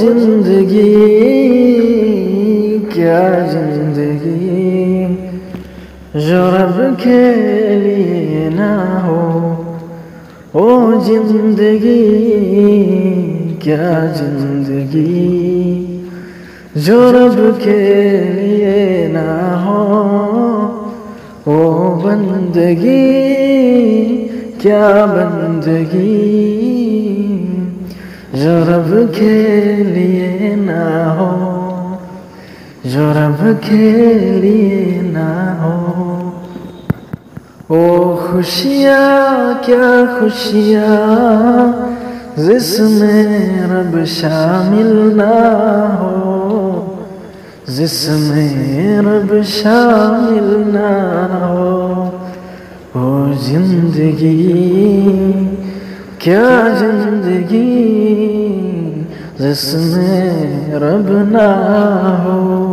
زندگی کیا زندگی جو رب کے لیے نہ ہو، او زندگی کیا زندگی جو رب کے لیے نہ ہو، او بندگی کیا بندگی جو رب کے لیے نہ ہو، جو رب کے لیے نہ ہو۔ او خوشیاں کیا خوشیاں جس میں رب شامل نہ ہو، جس میں رب شامل نہ ہو، او زندگی کیا زندگی جس میں رب نہ ہو۔